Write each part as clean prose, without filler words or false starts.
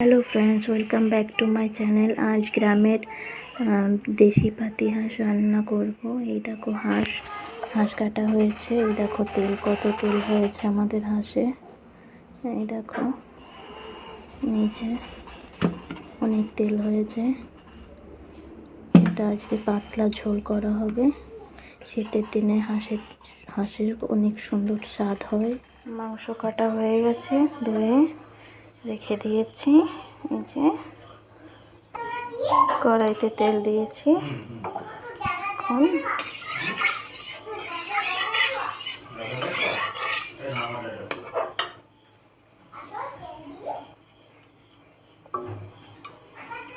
Hello friends, welcome back to my channel. आज ग्रामेर देशी पाती हाঁস রান্না করব। এই দেখো হাঁস কাটা হয়েছে। এই দেখো কত তেল হয়েছে আমাদের হাঁসে। এই দেখো নিচে অনেক তেল হয়েছে। এটা আজকে পাতলা ঝোল করা হবে। শীতের দিনে হাঁসের অনেক সুন্দর স্বাদ হয়। মাংস কাটা হয়ে গেছে, ধুয়ে রেখে দিয়েছি। এই যে কড়াইতে তেল দিয়েছি। এখন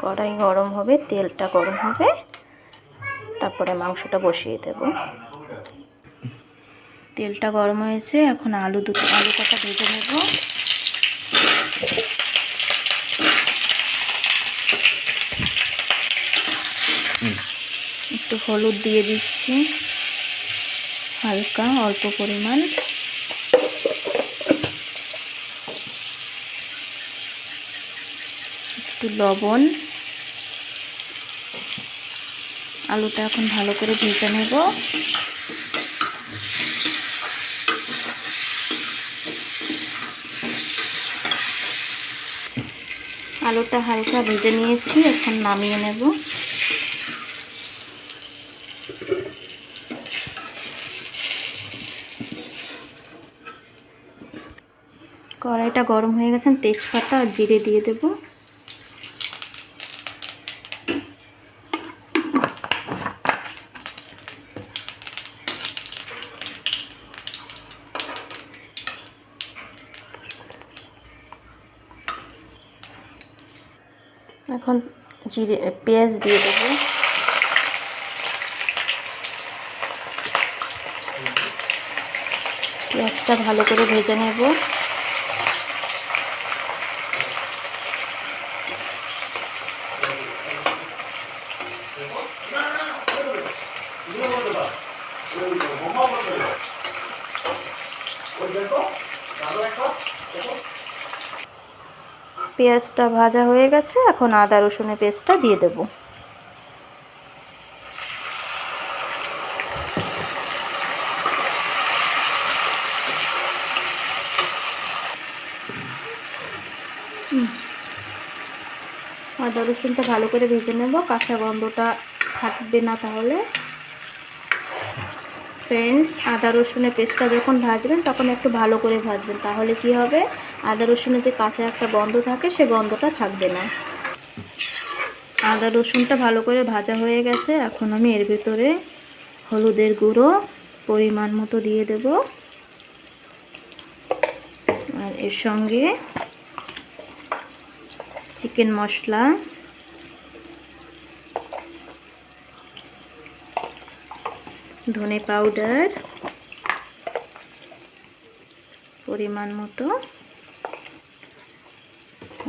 কড়াই গরম হবে, তেলটা গরম হবে, তারপরে মাংসটা বসিয়ে দেব। তেলটা গরম হয়েছে, এখন আলু কটা ভেজে নেব। একটু হলুদ দিয়ে দিচ্ছি, হালকা অল্প পরিমাণ। একটু লবণ। আলুটা এখন ভালো করে ভেজে নেব। আলুটা হালকা ভেজে নিয়েছি, এখন নামিয়ে নেব। কড়াইটা গরম হয়ে গেছে, তেজপাতা আর জিরে দিয়ে দেব। এখন পেঁয়াজ দিয়ে দেব। পেঁয়াজটা ভালো করে ভেজে নেব। পেঁয়াজটা ভাজা হয়ে গেছে, এখন আদা রসুনের পেস্টটা দিয়ে দেব। আদা রসুনটা ভালো করে ভেজে নেব, কাঁচা গন্ধটা থাকবে না। তাহলে ফ্রেন্ডস, আদা রসুনের পেস্টটা যখন ভাজবেন তখন একটু ভালো করে ভাজবেন, তাহলে কি হবে, আদা রসুনের যে কাঁচা একটা গন্ধ থাকে সে গন্ধটা থাকবে না। আদা রসুনটা ভালো করে ভাজা হয়ে গেছে, এখন আমি এর ভিতরে হলুদের গুঁড়ো পরিমাণ মতো দিয়ে দেব। আর এর সঙ্গে চিকেন মশলা, ধনে পাউডার পরিমাণ মতো,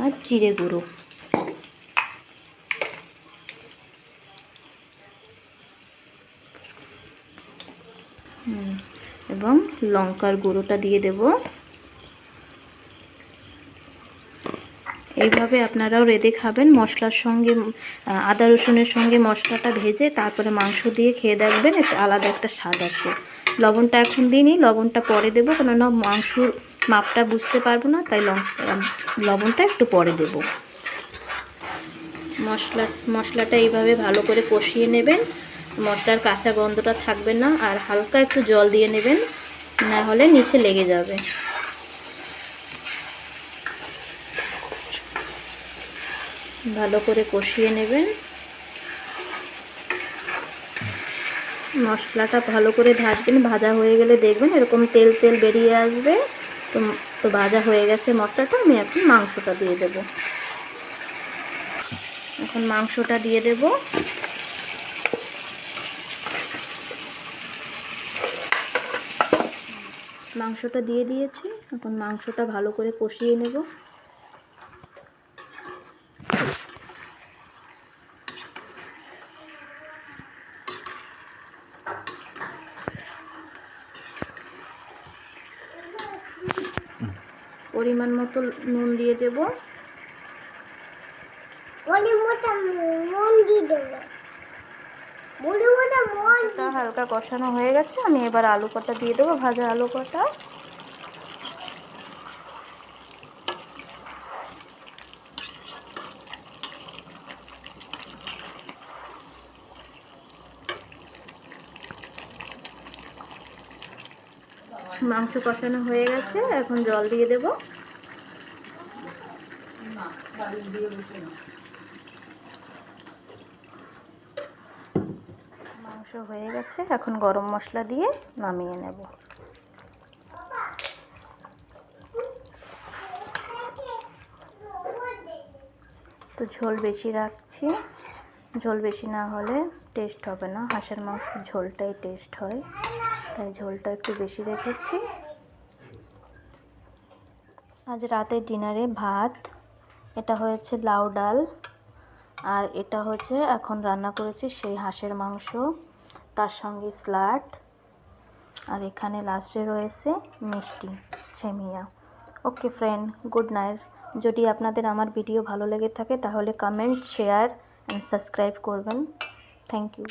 আর জিরে গুঁড়ো। এবং লঙ্কার গুঁড়োটা দিয়ে দেব। এইভাবে আপনারাও রেঁধে খাবেন মশলার সঙ্গে, আদা রসুনের সঙ্গে মশলাটা ভেজে তারপরে মাংস দিয়ে খেয়ে দেখবেন, এটা আলাদা একটা স্বাদ আছে। লবণটা এখন দিইনি, লবণটা পরে দেবো, কেননা মাংসর মাপটা বুঝতে পারবো না, তাই লবণটা একটু পরে দেব। মশলাটা এইভাবে ভালো করে কষিয়ে নেবেন, মশলার কাঁচা গন্ধটা থাকবে না। আর হালকা একটু জল দিয়ে নেবেন, না হলে নিচে লেগে যাবে। ভালো করে কষিয়ে নেবেন। মশলাটা ভালো করে ভাজবেন, ভাজা হয়ে গেলে দেখবেন এরকম তেল তেল বেরিয়ে আসবে। তো ভাজা হয়ে গেছে মশলাটা, আমি এখন মাংসটা দিয়ে দেব। এখন মাংসটা দিয়ে দেব। মাংসটা দিয়ে দিয়েছি, এখন মাংসটা ভালো করে কষিয়ে নেব। পরিমাণ মতো নুন দিয়ে দেব। মাংসটা হালকা কষানো হয়ে গেছে, আমি এবার আলু কটা দিয়ে দেবো, ভাজা আলু কটা। মাংস কষানো হয়ে গেছে, এখন জল দিয়ে দেব। মাংস হয়ে গেছে, এখন গরম মশলা দিয়ে নামিয়ে নেব। তো ঝোল বেশি রাখছি, ঝোল বেশি না হলে টেস্ট হবে না, হাঁসের মাংসের ঝোলটাই টেস্ট হয়, তাই ঝোলটা একটু বেশি রেখেছি। আজ রাতের ডিনারে ভাত, এটা হয়েছে লাউ ডাল, আর এটা হচ্ছে এখন রান্না করেছি সেই হাঁসের মাংস, তার সঙ্গে স্যালাড, আর এখানে লাস্টে রয়েছে মিষ্টি সেমিয়া। Okay friend, good night. যদি আপনাদের আমার ভিডিও ভালো লেগে থাকে তাহলে কমেন্ট, শেয়ার অ্যান্ড সাবস্ক্রাইব করবেন। Thank you.